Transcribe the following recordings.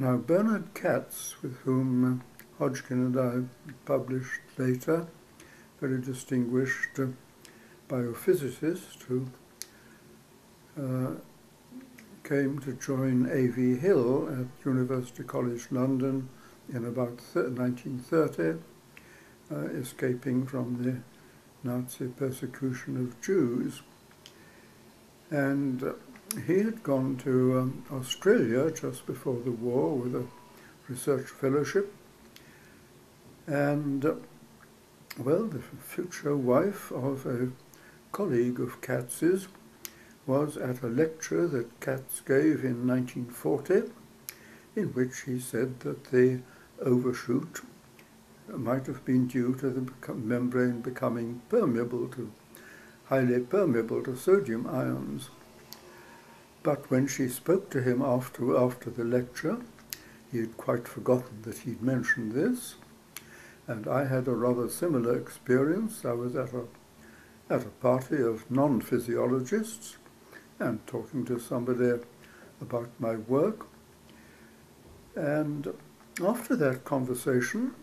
Now, Bernard Katz, with whom Hodgkin and I published later, very distinguished biophysicist who came to join A.V. Hill at University College London in about 1930, escaping from the Nazi persecution of Jews. And he had gone to Australia just before the war with a research fellowship. And, well, the future wife of a colleague of Katz's was at a lecture that Katz gave in 1940, in which he said that the overshoot might have been due to the membrane becoming highly permeable to sodium ions. But when she spoke to him after the lecture, he had quite forgotten that he'd mentioned this. And I had a rather similar experience. I was at a party of non-physiologists and talking to somebody about my work. And after that conversation,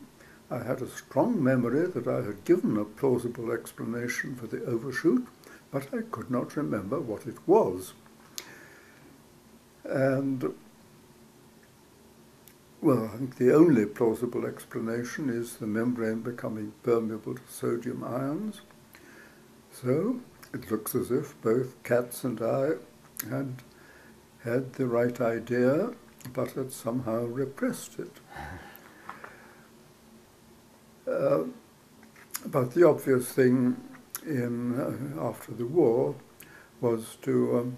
I had a strong memory that I had given a plausible explanation for the overshoot, but I could not remember what it was. And, well, I think the only plausible explanation is the membrane becoming permeable to sodium ions. So it looks as if both Katz and I had the right idea, but had somehow repressed it. But the obvious thing after the war was to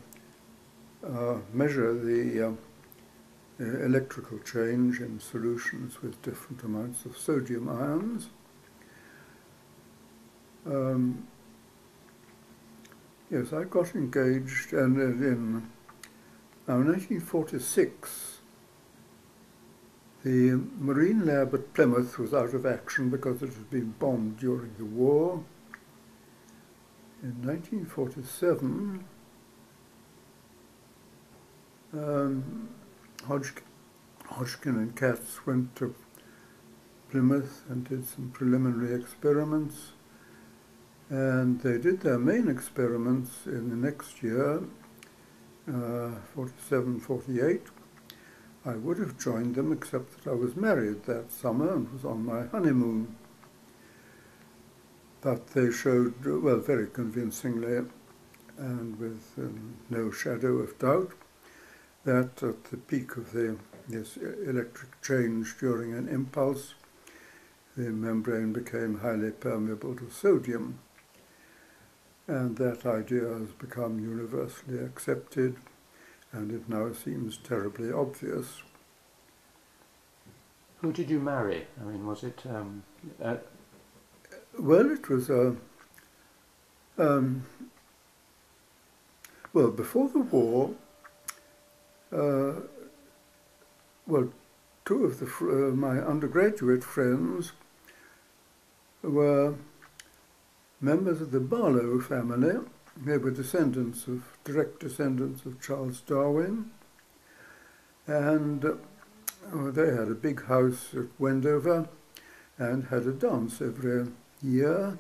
measure the electrical change in solutions with different amounts of sodium ions. Yes, I got engaged, and in 1946, the Marine Lab at Plymouth was out of action because it had been bombed during the war. In 1947, Hodgkin and Katz went to Plymouth and did some preliminary experiments. And they did their main experiments in the next year, 47, 48. I would have joined them except that I was married that summer and was on my honeymoon. But they showed, well, very convincingly and with no shadow of doubt, that at the peak of this electric change during an impulse, the membrane became highly permeable to sodium. And that idea has become universally accepted, and it now seems terribly obvious. Who did you marry? I mean, was it... Well, it was well, before the war, well, two of my undergraduate friends were members of the Barlow family. They were direct descendants of Charles Darwin, and they had a big house at Wendover and had a dance every year.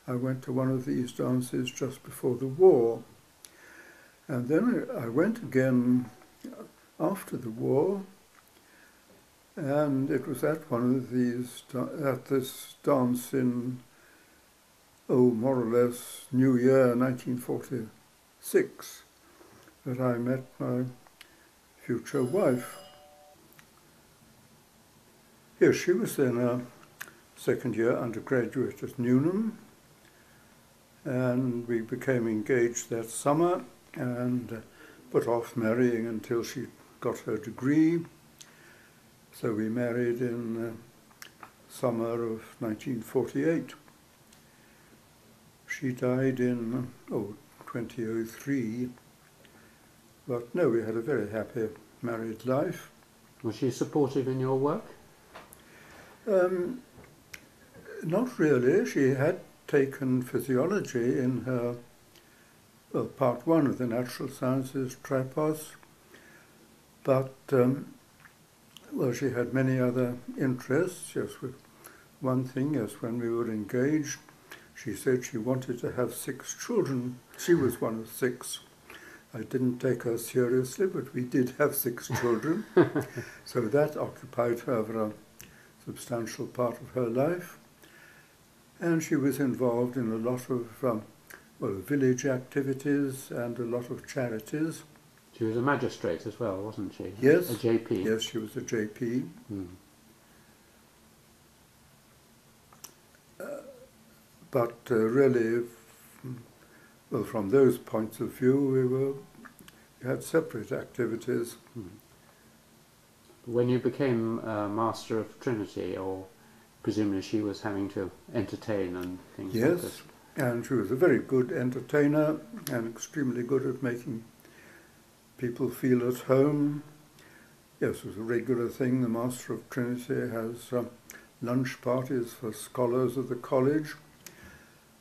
I went to one of these dances just before the war, and then I went again after the war, and it was at one of these, at this dance in, more or less New Year 1946, that I met my future wife. Yes, she was then a second-year undergraduate at Newnham, and we became engaged that summer and put off marrying until she got her degree. So we married in summer of 1948. She died in 2003, but no, we had a very happy married life. Was she supportive in your work? Not really. She had taken physiology in her, well, part one of the natural sciences tripos, but Well, she had many other interests. Yes, with one thing, yes, when we were engaged, she said she wanted to have 6 children. She was one of 6. I didn't take her seriously, but we did have 6 children. So that occupied her for a substantial part of her life. And she was involved in a lot of village activities and a lot of charities. She was a magistrate as well, wasn't she? Yes. A JP. Yes, she was a JP. But really, well, from those points of view, we had separate activities. When you became Master of Trinity, or presumably she was having to entertain and things like this? Yes, and she was a very good entertainer and extremely good at making people feel at home. Yes, it was a regular thing. The Master of Trinity has lunch parties for scholars of the college.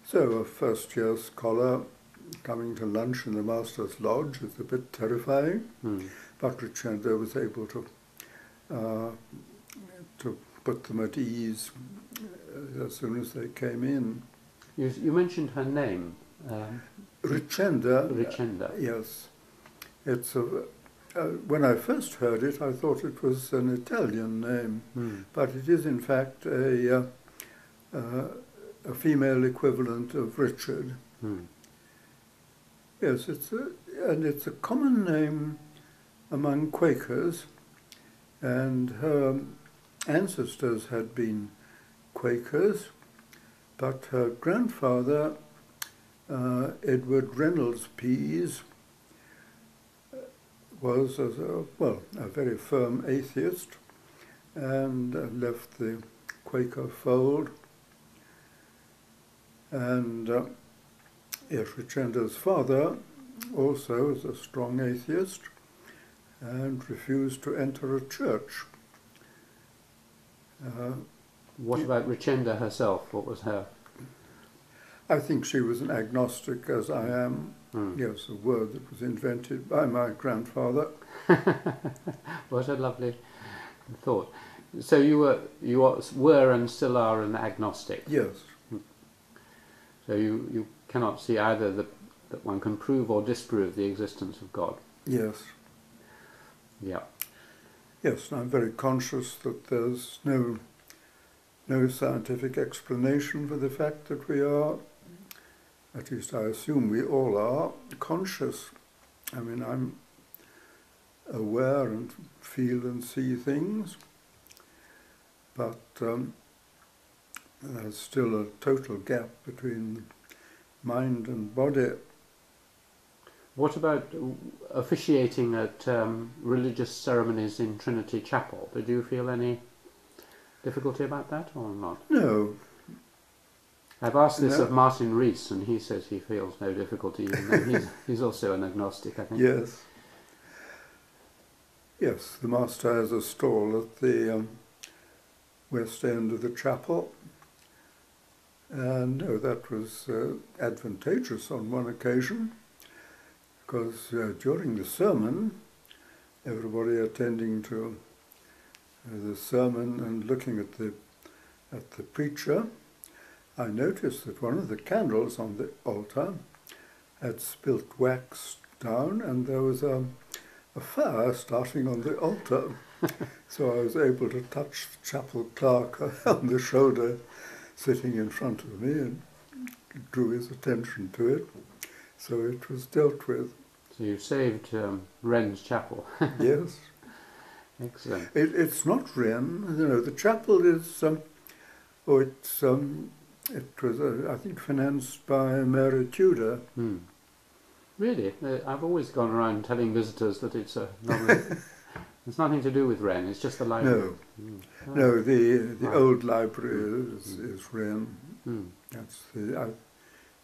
So a first-year scholar coming to lunch in the Master's Lodge is a bit terrifying, but Richenda was able to put them at ease as soon as they came in. You mentioned her name. Richenda. Richenda. Yes. It's when I first heard it, I thought it was an Italian name, but it is in fact a female equivalent of Richard. Yes, it's a common name among Quakers, and her ancestors had been Quakers, but her grandfather, Edward Reynolds Pease, was a very firm atheist and left the Quaker fold. And yes, Richenda's father also was a strong atheist and refused to enter a church. What about Richenda herself? What was her? I think she was an agnostic, as I am. Yes, a word that was invented by my grandfather. What a lovely thought. So you were and still are an agnostic. Yes. So you cannot see either that one can prove or disprove the existence of God. Yes. Yeah. Yes, and I'm very conscious that there's no scientific explanation for the fact that we are, at least I assume we all are, conscious. I mean, I'm aware and feel and see things, but there's still a total gap between mind and body. What about officiating at religious ceremonies in Trinity Chapel? Did you feel any difficulty about that or not? No. I've asked this of Martin Rees, and he says he feels no difficulty, even though he's also an agnostic, I think. Yes. Yes, the Master has a stall at the west end of the chapel. And no, that was advantageous on one occasion, because during the sermon, everybody attending to the sermon and looking at the preacher, I noticed that one of the candles on the altar had spilt wax down, and there was a fire starting on the altar. So I was able to touch the chapel clerk on the shoulder, sitting in front of me, and drew his attention to it. So it was dealt with. So you saved Wren's chapel. Yes. Excellent. It's not Wren. You know, the chapel is, it was, I think, financed by Mary Tudor. Really? I've always gone around telling visitors that it's it's nothing to do with Wren, it's just the library. No, no, the old library is Wren. That's I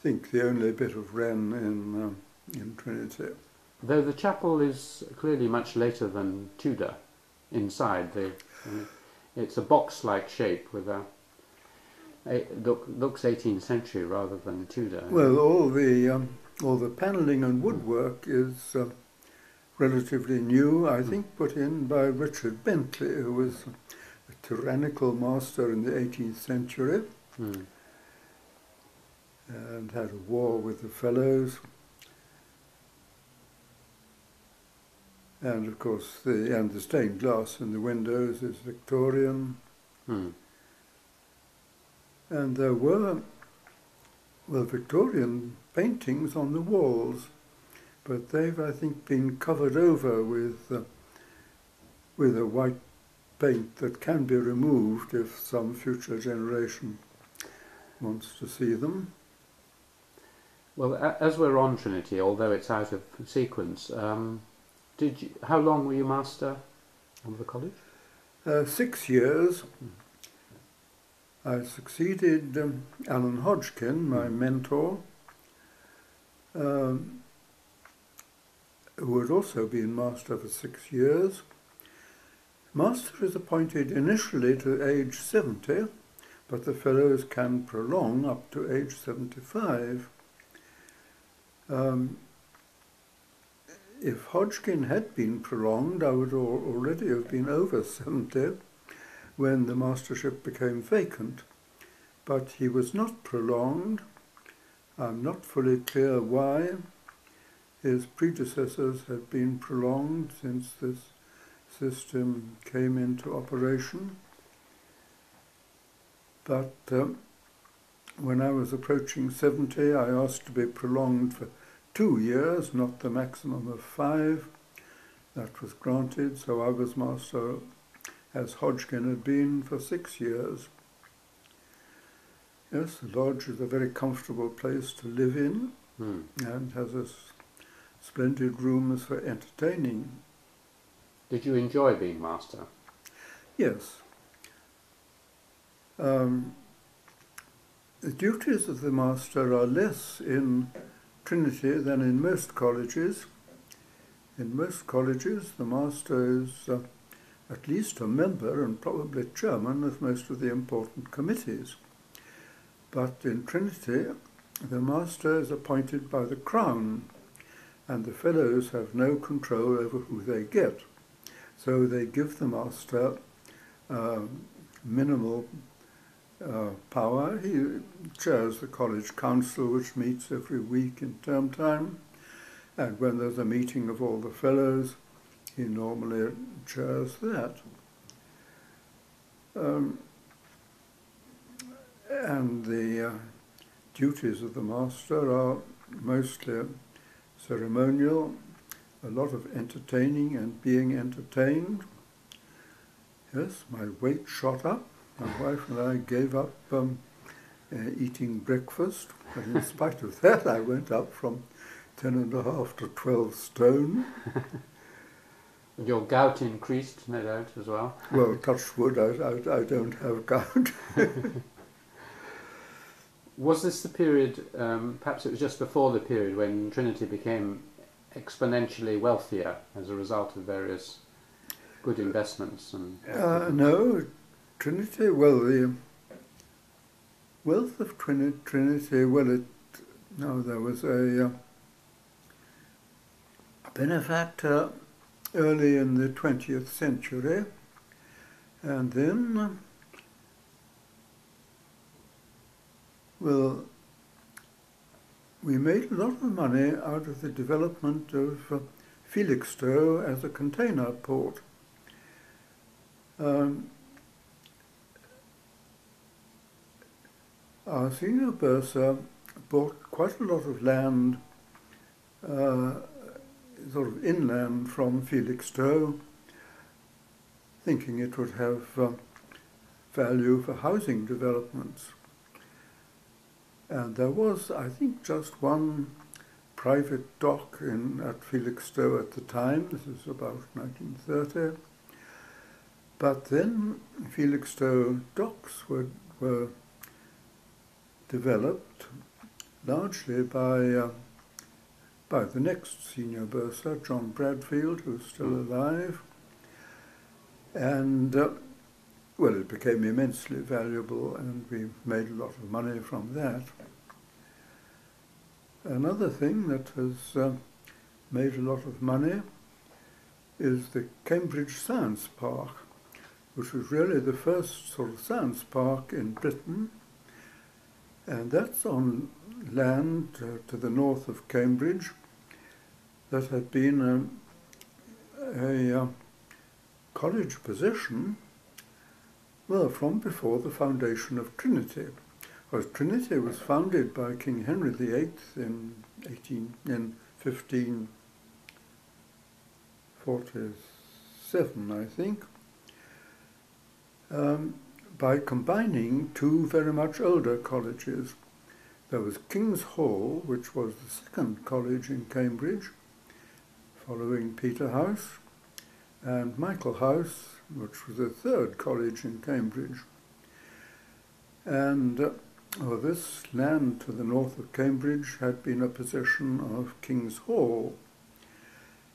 think the only bit of Wren in Trinity. Though the chapel is clearly much later than Tudor inside. It's a box-like shape with looks 18th century rather than Tudor. Well, all the panelling and woodwork is relatively new, I think put in by Richard Bentley, who was a tyrannical master in the 18th century and had a war with the fellows. And of course, the stained glass in the windows is Victorian. And there were, well, Victorian paintings on the walls, but they've, I think, been covered over with a white paint that can be removed if some future generation wants to see them. Well, as we're on Trinity, although it's out of sequence, how long were you master of the college? 6 years. I succeeded Alan Hodgkin, my mentor, who had also been master for 6 years. Master is appointed initially to age 70, but the fellows can prolong up to age 75. If Hodgkin had been prolonged, I would already have been over 70 when the mastership became vacant. But he was not prolonged. I'm not fully clear why. His predecessors had been prolonged since this system came into operation. But when I was approaching 70, I asked to be prolonged for 2 years, not the maximum of 5. That was granted, so I was master, as Hodgkin had been, for 6 years. Yes, the lodge is a very comfortable place to live in and has splendid rooms for entertaining. Did you enjoy being master? Yes. The duties of the master are less in Trinity than in most colleges. In most colleges, the master is at least a member and probably chairman of most of the important committees. But in Trinity, the master is appointed by the Crown, and the fellows have no control over who they get. So they give the master minimal power. He chairs the college council, which meets every week in term time, and when there's a meeting of all the fellows, he normally chairs that. And the duties of the master are mostly ceremonial, a lot of entertaining and being entertained. Yes, my weight shot up. My wife and I gave up eating breakfast, and in spite of that I went up from 10.5 to 12 stone. And your gout increased, no doubt, as well. Well, touch wood, I don't have gout. Was this the period, perhaps it was just before the period, when Trinity became exponentially wealthier as a result of various good investments? No, Trinity, well, the wealth of Trinity, well, there was a benefactor early in the 20th century, and then, well, we made a lot of money out of the development of Felixstowe as a container port. Our senior bursar bought quite a lot of land sort of inland from Felixstowe, thinking it would have value for housing developments. And there was, I think, just one private dock at Felixstowe at the time. This is about 1930. But then Felixstowe docks were developed largely by the next senior bursar, John Bradfield, who's still alive. And, well, it became immensely valuable, and we made a lot of money from that. Another thing that has made a lot of money is the Cambridge Science Park, which was really the first sort of science park in Britain, and that's on land to the north of Cambridge that had been a college possession, well, from before the foundation of Trinity. Because Trinity was founded by King Henry VIII in 1547, I think, by combining two very much older colleges. There was King's Hall, which was the second college in Cambridge, following Peterhouse, and Michael House, which was the third college in Cambridge. And this land to the north of Cambridge had been a possession of King's Hall,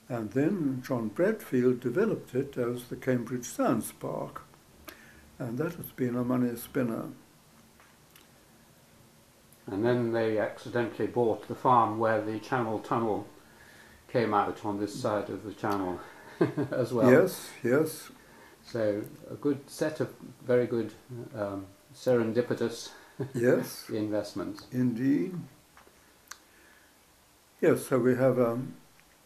and then John Bradfield developed it as the Cambridge Science Park, and that has been a money spinner. And then they accidentally bought the farm where the Channel Tunnel came out on this side of the channel as well. Yes, yes. So a good set of very good serendipitous yes, investments. Indeed. Yes, so we have an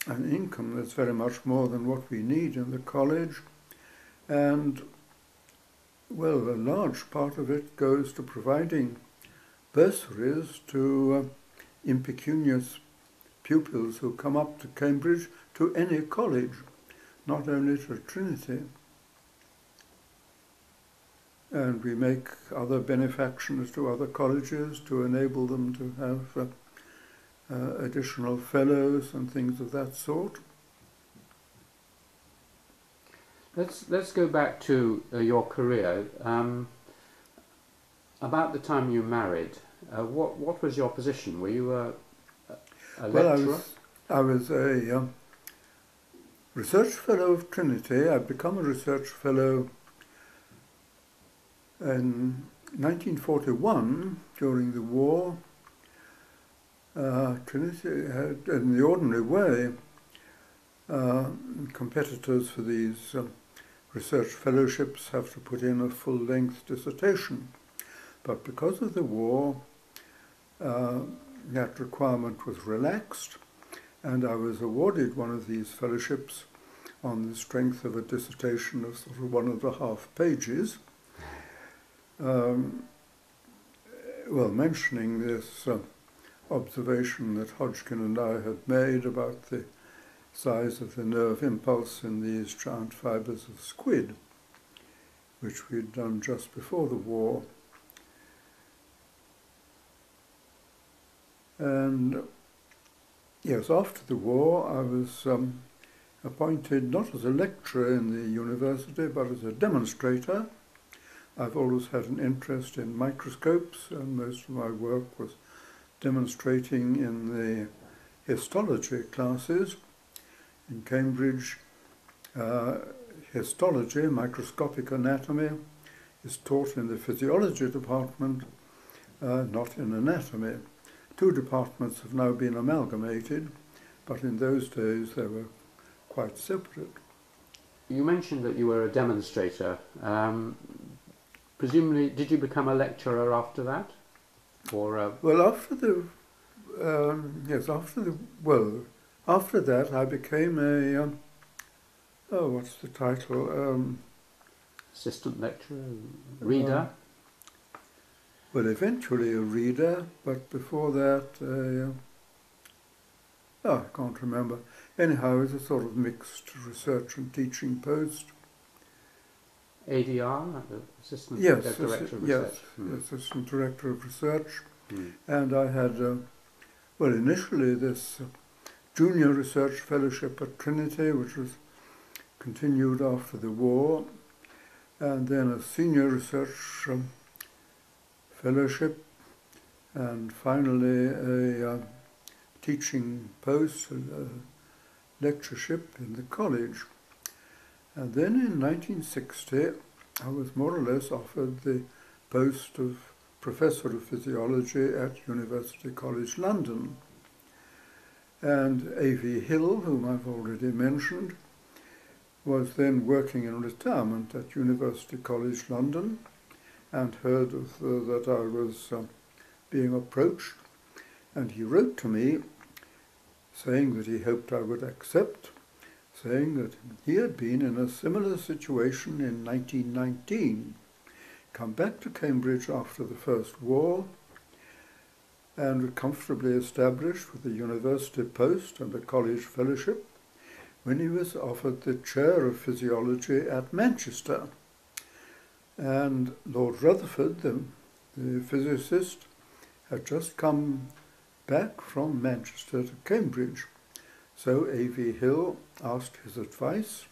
income that's very much more than what we need in the college, and, well, a large part of it goes to providing bursaries to impecunious pupils who come up to Cambridge, to any college, not only to Trinity. And we make other benefactions to other colleges to enable them to have additional fellows and things of that sort. Let's go back to your career. About the time you married, what was your position? Were you a lecturer? Well, I was a research fellow of Trinity. I'd become a research fellow in 1941 during the war. Trinity had, in the ordinary way, competitors for these research fellowships have to put in a full-length dissertation. But because of the war, that requirement was relaxed, and I was awarded one of these fellowships on the strength of a dissertation of sort of 1.5 pages, well, mentioning this observation that Hodgkin and I had made about the size of the nerve impulse in these giant fibres of squid, which we'd done just before the war. And yes, after the war I was appointed not as a lecturer in the university, but as a demonstrator. I've always had an interest in microscopes, and most of my work was demonstrating in the histology classes. In Cambridge, histology, microscopic anatomy, is taught in the physiology department, not in anatomy. Two departments have now been amalgamated, but in those days they were quite separate. You mentioned that you were a demonstrator. Presumably, did you become a lecturer after that? Or well, after that I became a what's the title? Assistant lecturer, reader. Well, eventually a reader, but before that, I can't remember. Anyhow, it was a sort of mixed research and teaching post. ADR, Assistant Director of Research. Yes, Assistant Director of Research. And I had, well, initially this Junior Research Fellowship at Trinity, which was continued after the war, and then a Senior Research Fellowship, and finally a teaching post, a lectureship in the college. And then in 1960 I was more or less offered the post of Professor of Physiology at University College London. And A.V. Hill, whom I've already mentioned, was then working in retirement at University College London and heard that I was being approached, and he wrote to me saying that he hoped I would accept, saying that he had been in a similar situation in 1919, come back to Cambridge after the First War, and comfortably established with a university post and a college fellowship, when he was offered the chair of physiology at Manchester. And Lord Rutherford, the physicist, had just come back from Manchester to Cambridge. So A.V. Hill asked his advice,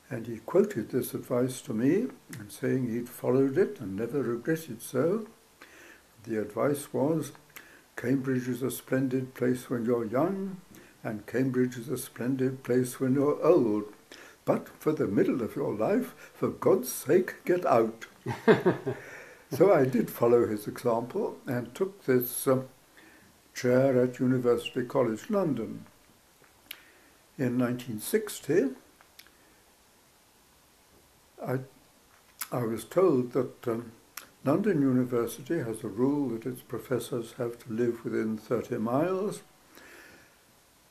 and he quoted this advice to me, and saying he'd followed it and never regretted so. The advice was, Cambridge is a splendid place when you're young, and Cambridge is a splendid place when you're old. But for the middle of your life, for God's sake, get out. So I did follow his example and took this chair at University College London. In 1960, I was told that London University has a rule that its professors have to live within 30 miles,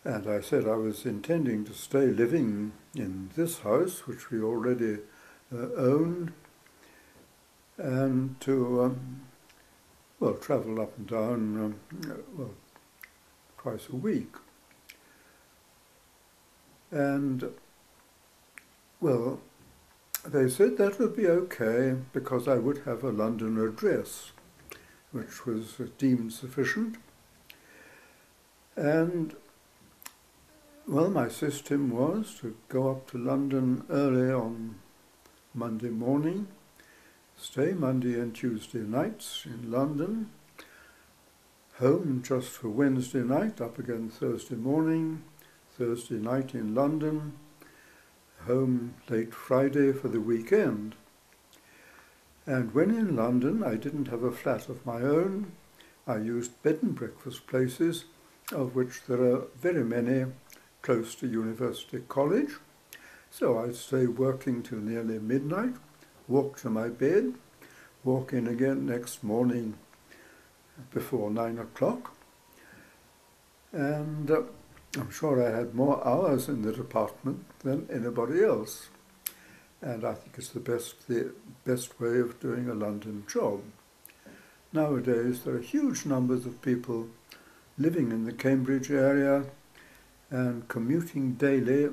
and I said I was intending to stay living in this house, which we already owned, and to travel up and down twice a week. And they said that would be okay because I would have a London address, which was deemed sufficient. And my system was to go up to London early on Monday morning, stay Monday and Tuesday nights in London, home just for Wednesday night, up again Thursday morning, Thursday night in London, home late Friday for the weekend. And when in London, I didn't have a flat of my own. I used bed and breakfast places, of which there are very many close to University College. So I'd stay working till nearly midnight, walk to my bed, walk in again next morning before 9 o'clock. And I'm sure I had more hours in the department than anybody else. And I think it's the best way of doing a London job. Nowadays, there are huge numbers of people living in the Cambridge area and commuting daily,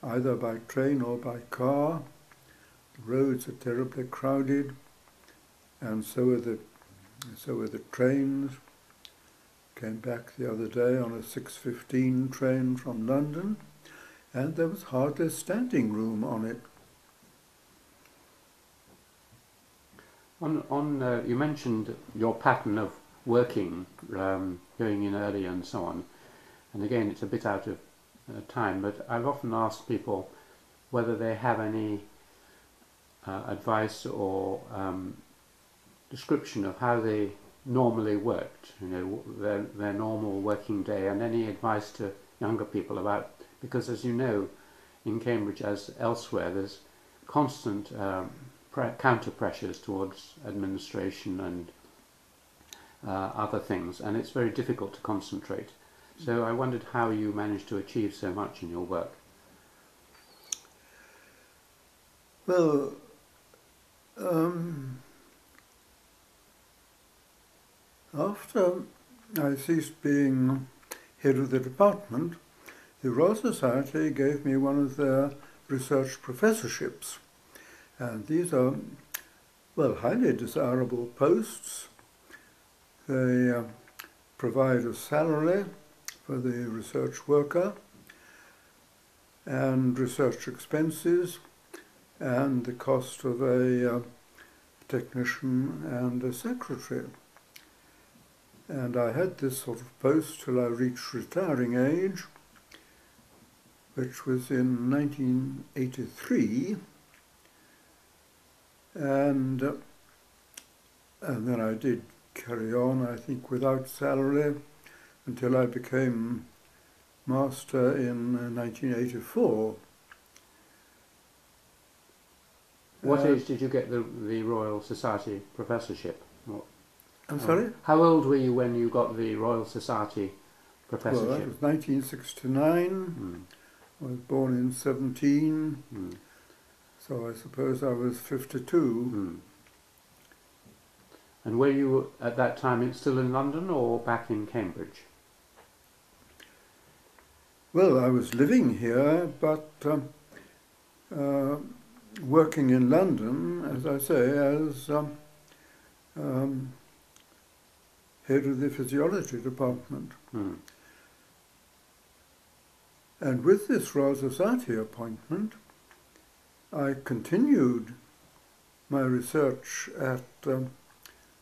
either by train or by car. The roads are terribly crowded, and so are the trains. Came back the other day on a 6:15 train from London, and there was hardly standing room on it. You mentioned your pattern of working, going in early and so on, and again it's a bit out of time, but I've often asked people whether they have any advice or description of how they normally worked, their normal working day, and any advice to younger people about, because as you know, in Cambridge as elsewhere, there's constant counter pressures towards administration and other things, and it's very difficult to concentrate. So I wondered how you managed to achieve so much in your work. Well, after I ceased being head of the department, the Royal Society gave me one of their research professorships. And these are, highly desirable posts. They provide a salary for the research worker and research expenses and the cost of a technician and a secretary. And I had this sort of post till I reached retiring age, which was in 1983. And then I did carry on, I think, without salary until I became master in 1984. What age did you get the Royal Society professorship? I'm sorry? How old were you when you got the Royal Society professorship? Well, that was 1969. I was born in 17, so I suppose I was 52. And were you at that time still in London or back in Cambridge? Well, I was living here, but working in London, as I say, as head of the physiology department. And with this Royal Society appointment, I continued my research at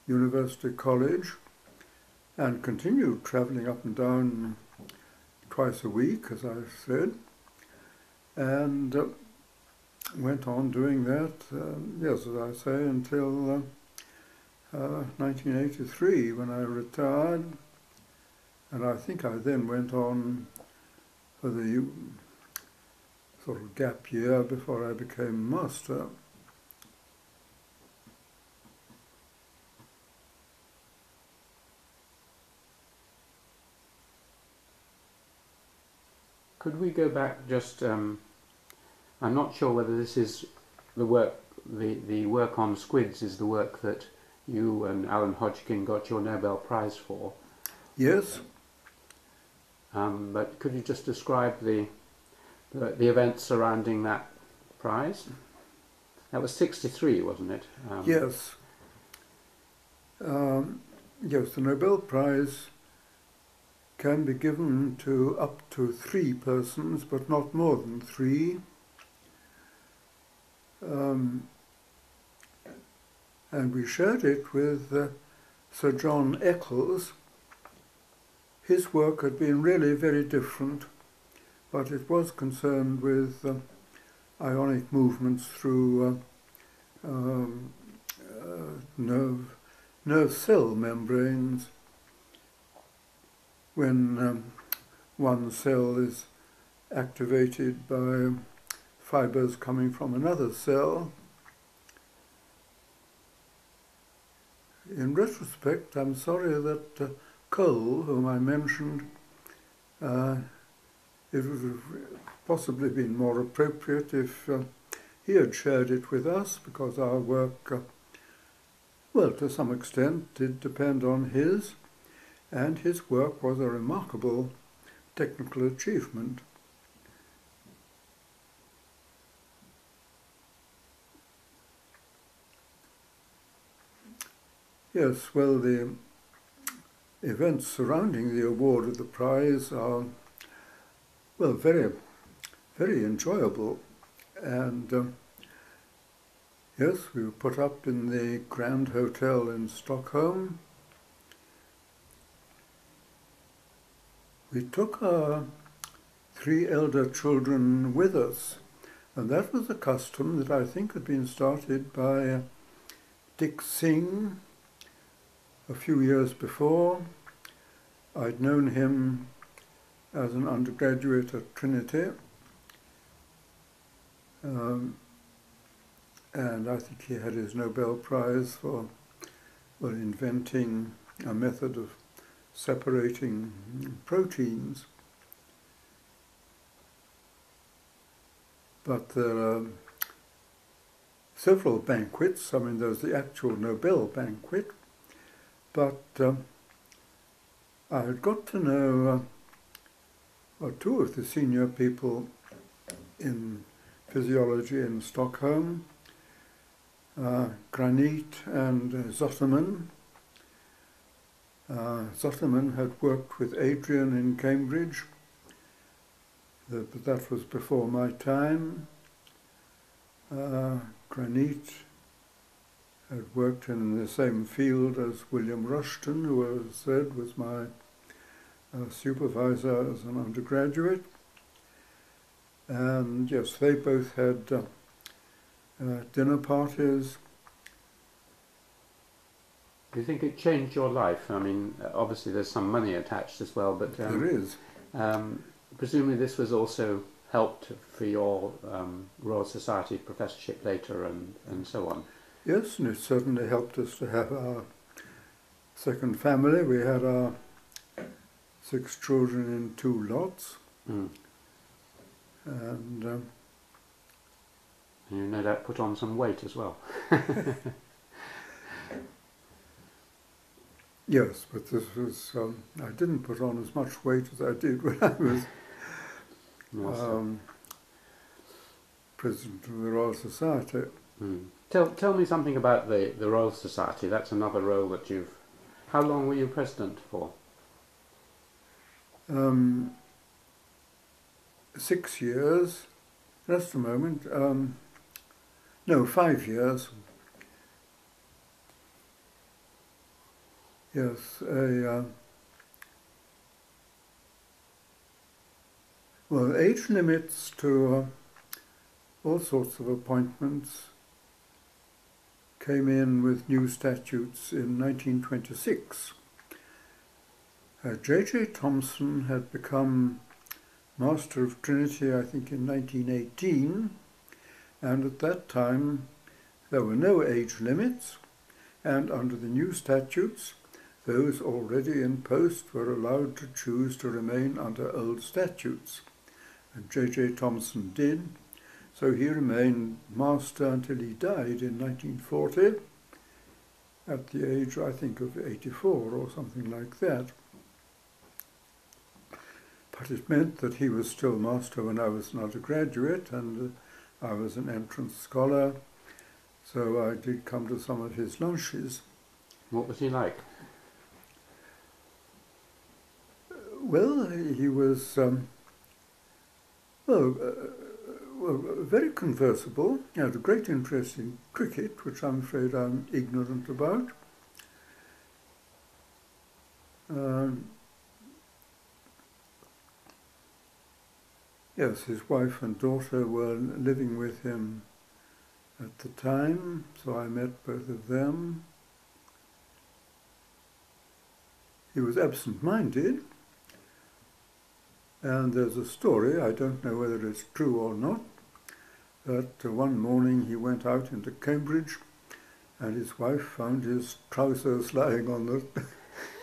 University College and continued travelling up and down twice a week, as I said, and went on doing that, yes, as I say, until 1983, when I retired, and I think I then went on for the sort of gap year before I became master. Could we go back just, I'm not sure whether this is the work, the work on squids is the work that you and Alan Hodgkin got your Nobel Prize for. Yes. But could you just describe the events surrounding that prize? That was 63, wasn't it? Yes. Yes, the Nobel Prize can be given to up to 3 persons, but not more than 3. And we shared it with Sir John Eccles. His work had been really very different, but it was concerned with ionic movements through nerve cell membranes when one cell is activated by fibers coming from another cell. In retrospect, I'm sorry that Cole, whom I mentioned, it would have possibly been more appropriate if he had shared it with us, because our work, well, to some extent, did depend on his, and his work was a remarkable technical achievement. Yes, well, the events surrounding the award of the prize are, well, very, very enjoyable. And yes, we were put up in the Grand Hotel in Stockholm. We took our 3 elder children with us, and that was a custom that I think had been started by Dick Singh a few years before. I'd known him as an undergraduate at Trinity, and I think he had his Nobel Prize for, well, inventing a method of separating proteins. But there are several banquets. I mean, there's the actual Nobel banquet, but I had got to know 2 of the senior people in physiology in Stockholm, Granit and Zoterman. Zoterman had worked with Adrian in Cambridge, but that was before my time. Granit had worked in the same field as William Rushton, who, as I said, was my supervisor as an undergraduate. And yes, they both had dinner parties. Do you think it changed your life? I mean, obviously there's some money attached as well, but There is. presumably this was also helped for your Royal Society professorship later and so on. Yes, and it certainly helped us to have our second family. We had our 6 children in 2 lots. Mm. And you no doubt put on some weight as well. yes, but this was, I didn't put on as much weight as I did when I was President of the Royal Society. Mm. Tell me something about the Royal Society. That's another role that you've... How long were you President for? 6 years. Just a moment. No, 5 years. Yes, well, age limits to all sorts of appointments came in with new statutes in 1926. J.J. Thomson had become Master of Trinity, I think, in 1918, and at that time there were no age limits, and under the new statutes, those already in post were allowed to choose to remain under old statutes. And J.J. Thomson did, so he remained Master until he died in 1940, at the age, I think, of 84 or something like that. But it meant that he was still Master when I was an undergraduate, and I was an entrance scholar, so I did come to some of his lunches. What was he like? Well, he was very conversable. He had a great interest in cricket, which I'm afraid I'm ignorant about. Yes, his wife and daughter were living with him at the time, so I met both of them. He was absent-minded, and there's a story, I don't know whether it's true or not, that one morning he went out into Cambridge and his wife found his trousers lying on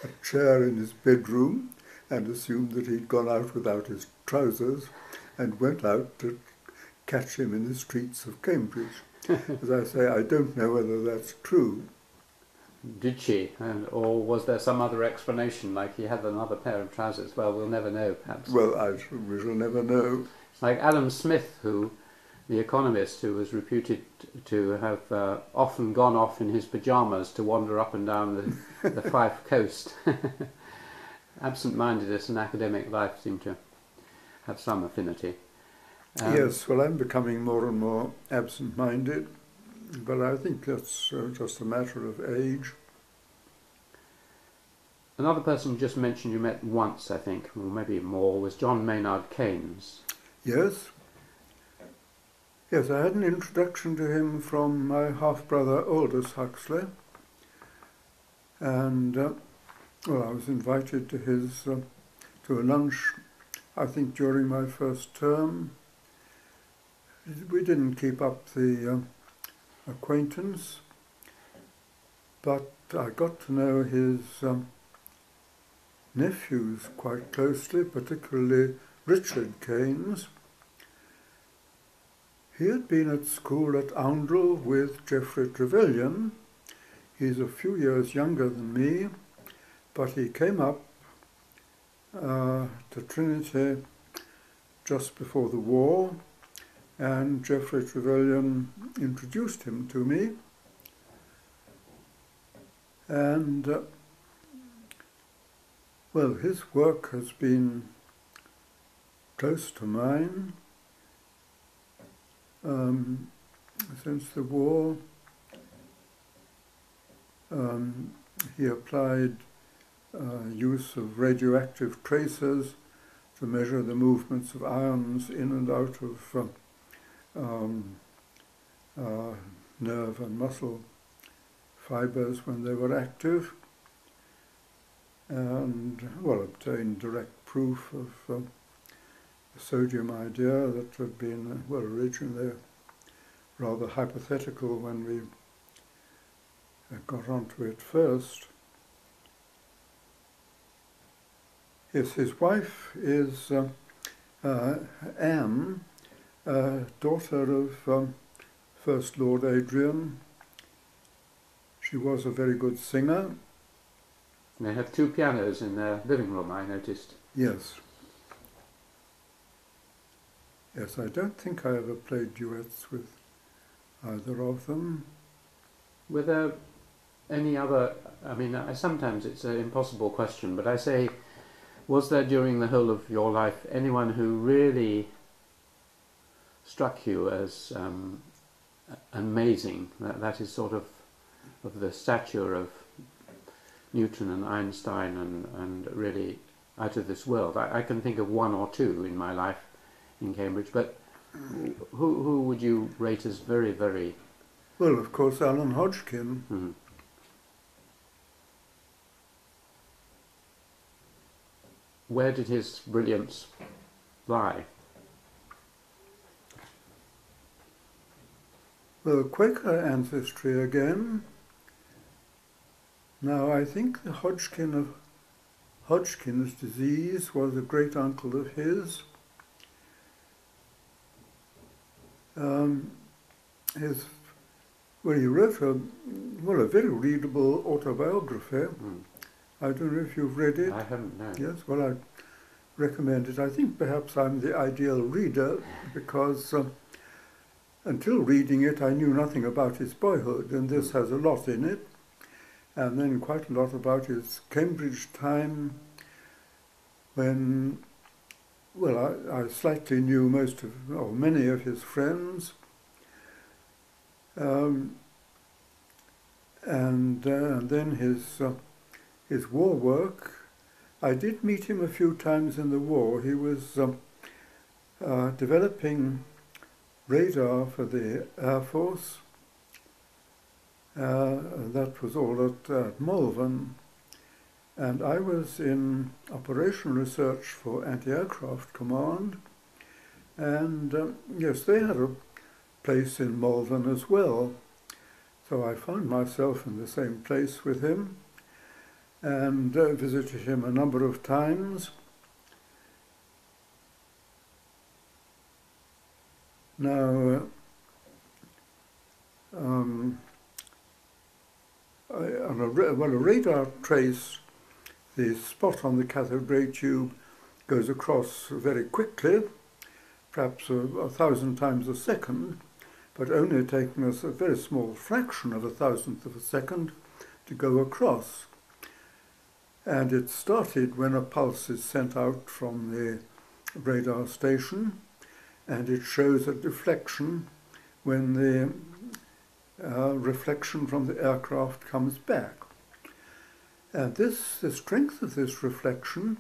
a chair in his bedroom and assumed that he'd gone out without his trousers and went out to catch him in the streets of Cambridge. As I say, I don't know whether that's true. Did she? Or was there some other explanation, like he had another pair of trousers? Well, we'll never know, perhaps. Well, we shall never know. It's like Adam Smith, the economist, who was reputed to have often gone off in his pyjamas to wander up and down the Fife coast. Absent-mindedness and academic life seem to have some affinity. Yes, well, I'm becoming more and more absent-minded, but I think that's just a matter of age. Another person you just mentioned you met once, I think, or maybe more, was John Maynard Keynes. Yes. Yes, I had an introduction to him from my half-brother Aldous Huxley, and well, I was invited to his to a lunch, I think, during my first term. We didn't keep up the acquaintance, but I got to know his nephews quite closely, particularly Richard Keynes. He had been at school at Oundle with Geoffrey Trevelyan. He's a few years younger than me, but he came up to Trinity just before the war, and Geoffrey Trevelyan introduced him to me. And, well, his work has been close to mine since the war. He applied use of radioactive tracers to measure the movements of ions in and out of nerve and muscle fibers when they were active, and, well, obtained direct proof of the sodium idea that had been, well, originally rather hypothetical when we got onto it first. Yes, his wife is Anne, daughter of First Lord Adrian. She was a very good singer. And they have two pianos in their living room, I noticed. Yes. Yes, I don't think I ever played duets with either of them. Were there any other, I mean, sometimes it's an impossible question, but I say, was there during the whole of your life anyone who really struck you as amazing? That is sort of the stature of Newton and Einstein and really out of this world. I can think of one or two in my life in Cambridge, but who would you rate as very, very... Well, of course, Alan Hodgkin. Mm-hmm. Where did his brilliance lie? Well, Quaker ancestry again. Now, I think the Hodgkin's disease was a great uncle of his. He wrote a very readable autobiography. I don't know if you've read it. I haven't, no. Yes, well, I recommend it. I think perhaps I'm the ideal reader because until reading it, I knew nothing about his boyhood, and this has a lot in it, and then quite a lot about his Cambridge time when, well, I slightly knew many of his friends, and then his war work. I did meet him a few times in the war. He was developing radar for the Air Force. That was all at Malvern. And I was in operational research for Anti-Aircraft Command. And yes, they had a place in Malvern as well. So I found myself in the same place with him and visited him a number of times. Now, a radar trace, the spot on the cathode ray tube goes across very quickly, perhaps 1,000 times a second, but only taking us a very small fraction of 1,000th of a second to go across. And it started when a pulse is sent out from the radar station, and it shows a deflection when the reflection from the aircraft comes back. And the strength of this reflection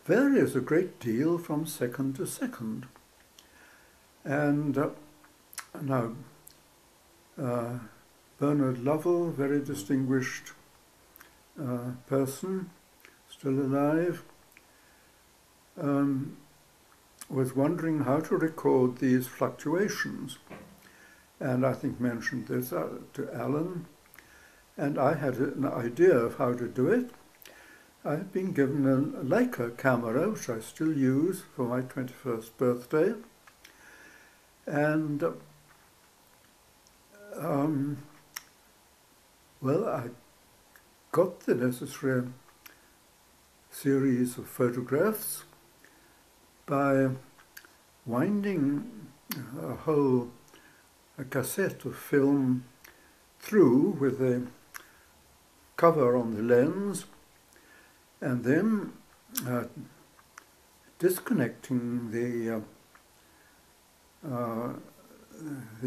varies a great deal from second to second. And now, Bernard Lovell, very distinguished person, still alive, was wondering how to record these fluctuations. And I think mentioned this to Alan, and I had an idea of how to do it. I had been given a Leica camera, which I still use for my 21st birthday, and I got the necessary series of photographs by winding a cassette of film through with a cover on the lens, and then disconnecting the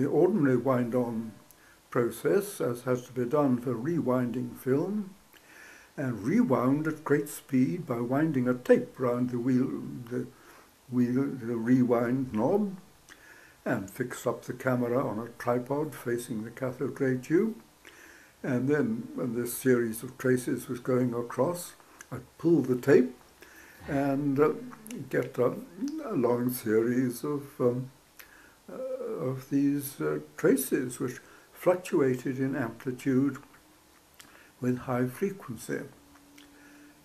ordinary wind-on process, as has to be done for rewinding film, and rewound at great speed by winding a tape round the rewind knob, and fixed up the camera on a tripod facing the cathode ray tube. And then when this series of traces was going across, I'd pull the tape, and get a long series of these traces which fluctuated in amplitude with high frequency.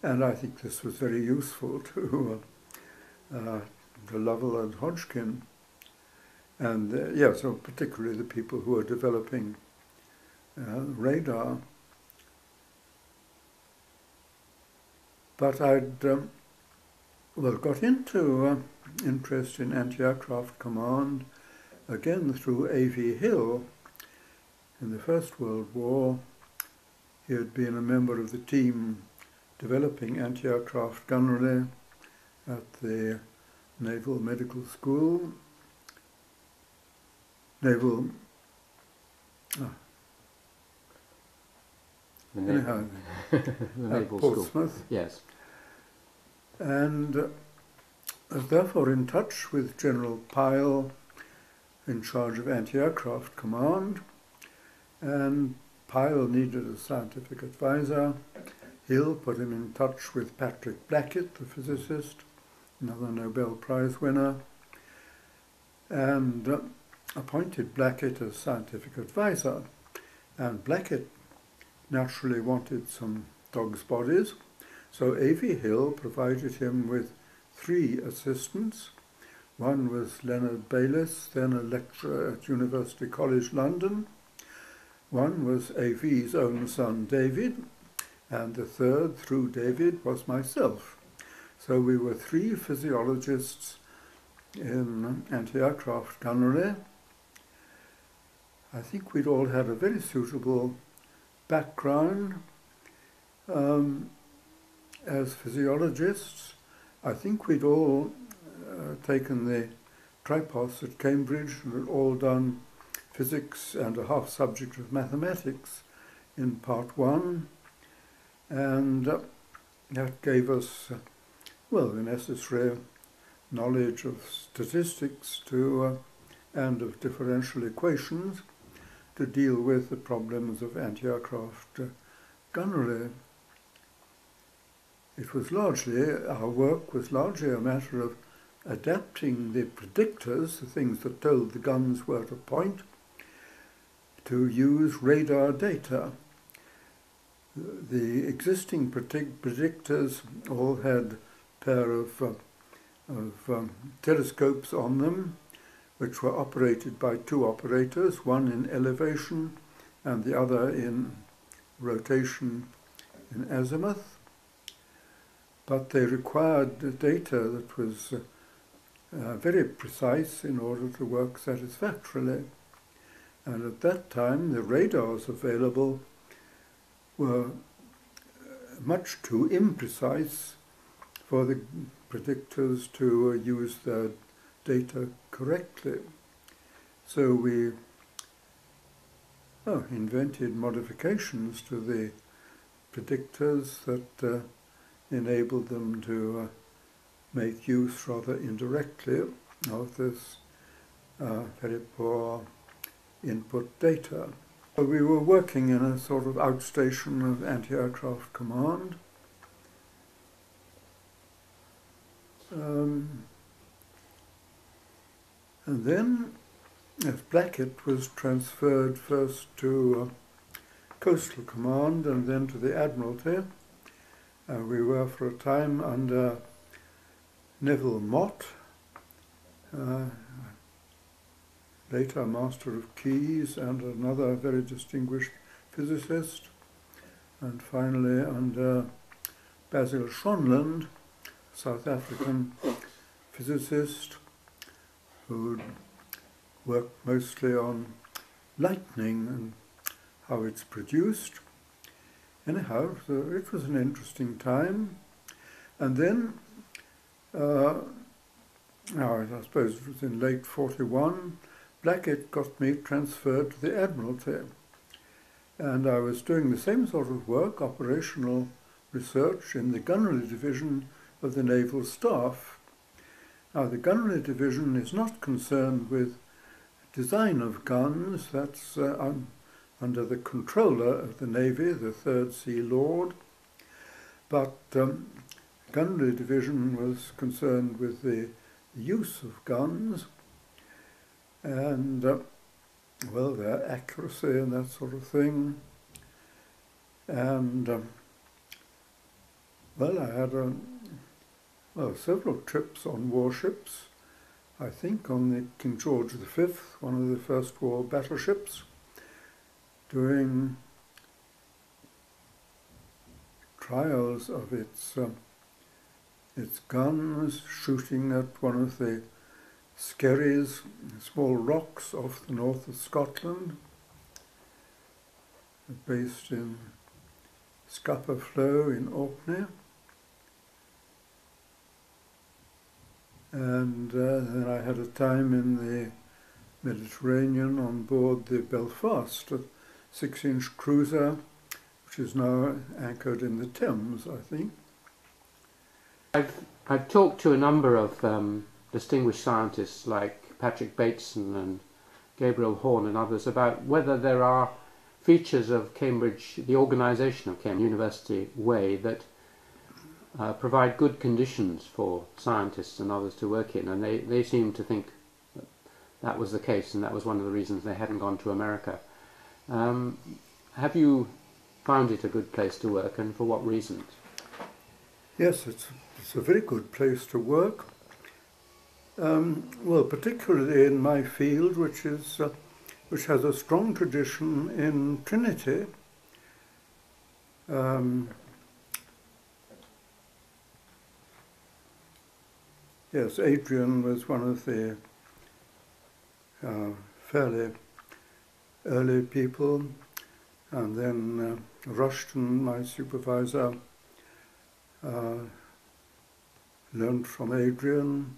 And I think this was very useful to Lovell and Hodgkin, and so particularly the people who are developing radar. But I'd got into interest in anti-aircraft command again through A.V. Hill. In the First World War, he had been a member of the team developing anti-aircraft gunnery at the Naval Medical School. The Naval Portsmouth. School. Yes. And was therefore in touch with General Pyle in charge of anti-aircraft command, and Pyle needed a scientific advisor. Hill put him in touch with Patrick Blackett, the physicist, another Nobel Prize winner, and appointed Blackett as scientific advisor. And Blackett naturally wanted some dogs' bodies, so A.V. Hill provided him with 3 assistants. One was Leonard Bayliss, then a lecturer at University College London. One was A.V.'s own son David, and the third, through David, was myself. So we were 3 physiologists in anti-aircraft gunnery. I think we'd all had a very suitable background as physiologists. I think we'd all taken the tripos at Cambridge and had all done physics and a half subject of mathematics in part 1, and that gave us, the necessary knowledge of statistics and of differential equations to deal with the problems of anti-aircraft gunnery. Our work was largely a matter of adapting the predictors, the things that told the guns where to point, to use radar data. The existing predictors all had a pair of telescopes on them, which were operated by 2 operators, one in elevation and the other in rotation in azimuth. But they required data that was very precise in order to work satisfactorily. And at that time, the radars available were much too imprecise for the predictors to use their data correctly. So we invented modifications to the predictors that enabled them to make use rather indirectly of this very poor input data. So we were working in a sort of outstation of anti-aircraft command. And then, as Blackett was transferred first to Coastal Command and then to the Admiralty, we were for a time under Neville Mott, later Master of Keys and another very distinguished physicist, and finally under Basil Schonland, South African physicist, who worked mostly on lightning and how it's produced. Anyhow, so it was an interesting time. And then, I suppose it was in late 41, Blackett got me transferred to the Admiralty. And I was doing the same sort of work, operational research, in the gunnery division of the Naval Staff. Now, the gunnery division is not concerned with design of guns. That's under the controller of the Navy, the Third Sea Lord. But gunnery division was concerned with the use of guns and, well, their accuracy and that sort of thing. And, well, I had several trips on warships. I think on the King George V, one of the First War battleships, doing trials of its guns, shooting at one of the skerries, small rocks off the north of Scotland, based in Scupper Flow in Orkney. And then I had a time in the Mediterranean on board the Belfast, a 6-inch cruiser, which is now anchored in the Thames, I think. I've talked to a number of distinguished scientists like Patrick Bateson and Gabriel Horn and others about whether there are features of Cambridge, the organisation of Cambridge University Way, that provide good conditions for scientists and others to work in, and they seem to think that was the case, and that was one of the reasons they hadn't gone to America. Have you found it a good place to work, and for what reasons? Yes, it's a very good place to work. Well, particularly in my field, which has a strong tradition in Trinity. Yes, Adrian was one of the fairly early people, and then Rushton, my supervisor, learned from Adrian,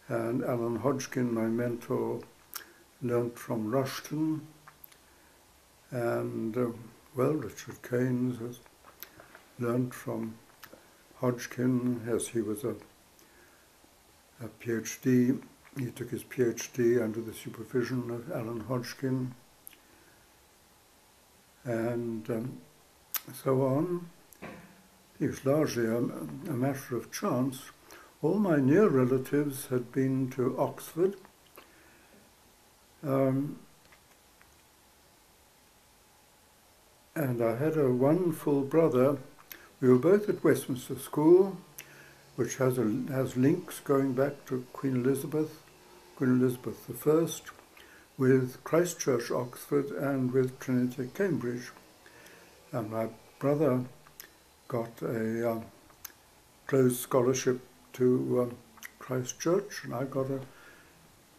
and Alan Hodgkin, my mentor, learnt from Rushton, and well, Richard Keynes has learnt from Hodgkin, as he was a PhD. He took his PhD under the supervision of Alan Hodgkin, and so on. It was largely a matter of chance. All my near relatives had been to Oxford. And I had one full brother. We were both at Westminster School, which has links going back to Queen Elizabeth I, with Christ Church, Oxford, and with Trinity, Cambridge. And my brother got a closed scholarship to Christ Church, and I got a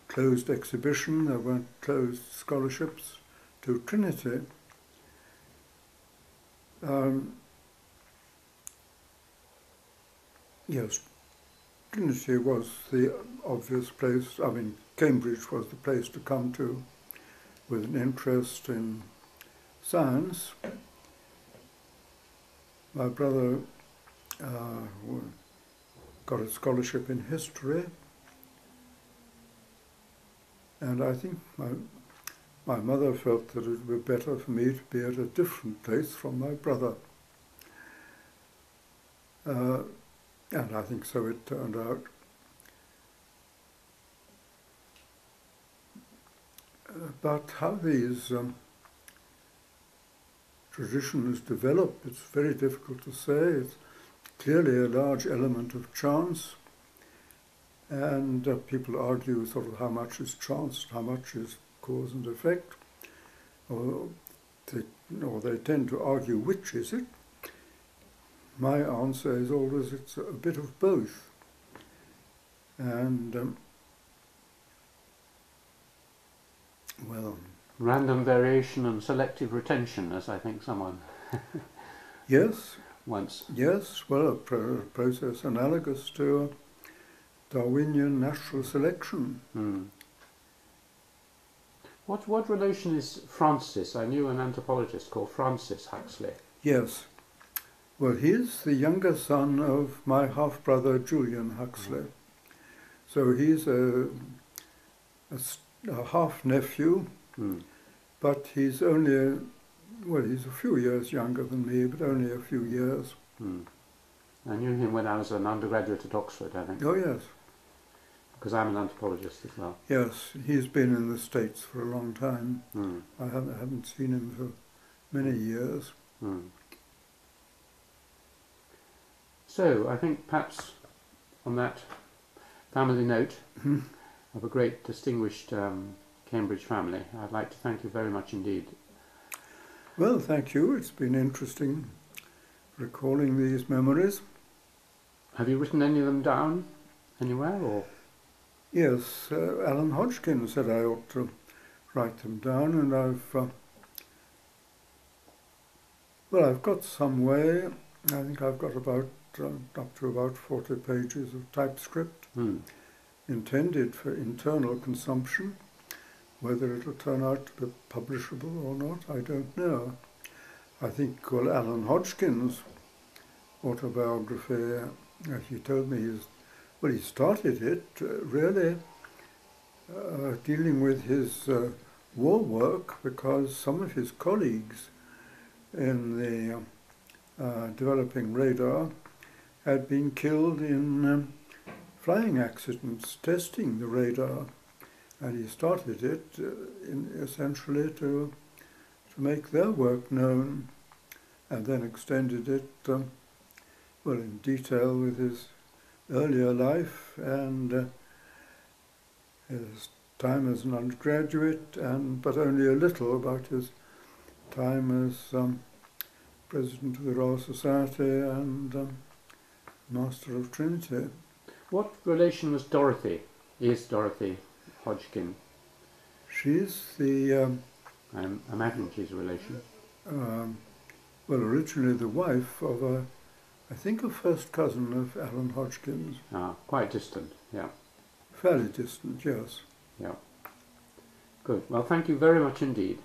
closed exhibition. There weren't closed scholarships to Trinity. Yes, Trinity was the obvious place. I mean, Cambridge was the place to come to with an interest in science. My brother got a scholarship in history, and I think my mother felt that it would be better for me to be at a different place from my brother. And I think so it turned out. But how these traditions develop, it's very difficult to say. It's clearly a large element of chance, and people argue sort of how much is chance, how much is cause and effect, or they tend to argue which is it. My answer is always it's a bit of both. And, well... Random variation and selective retention, as I think someone Yes. once. Yes, well, a process analogous to Darwinian natural selection. What relation is Francis? I knew an anthropologist called Francis Huxley. Yes. Well, he's the younger son of my half-brother Julian Huxley. So he's a half-nephew, but he's only, he's a few years younger than me, but only a few years. I knew him when I was an undergraduate at Oxford, I think, Oh yes, because I'm an anthropologist as well. yes. He's been in the States for a long time. Mm. I haven't seen him for many years. Mm. So I think perhaps on that family note of a great distinguished Cambridge family, I'd like to thank you very much indeed. Well, thank you. It's been interesting recalling these memories. Have you written any of them down anywhere, or? Yes, Alan Hodgkin said I ought to write them down, and I've got some way. I think I've got about up to about 40 pages of typescript intended for internal consumption. Whether it'll turn out to be publishable or not, I don't know. I think Alan Hodgkin's autobiography, as he told me, he started it really dealing with his war work, because some of his colleagues in the developing radar had been killed in flying accidents testing the radar, and he started it essentially to make their work known, and then extended it in detail with his earlier life and his time as an undergraduate, but only a little about his time as President of the Royal Society and Master of Trinity. What relation is Dorothy Hodgkin? She's the... I imagine she's a relation. Originally the wife of I think a first cousin of Alan Hodgkin's. Ah, quite distant, yeah. Fairly distant, yes. Yeah. Good. Well, thank you very much indeed.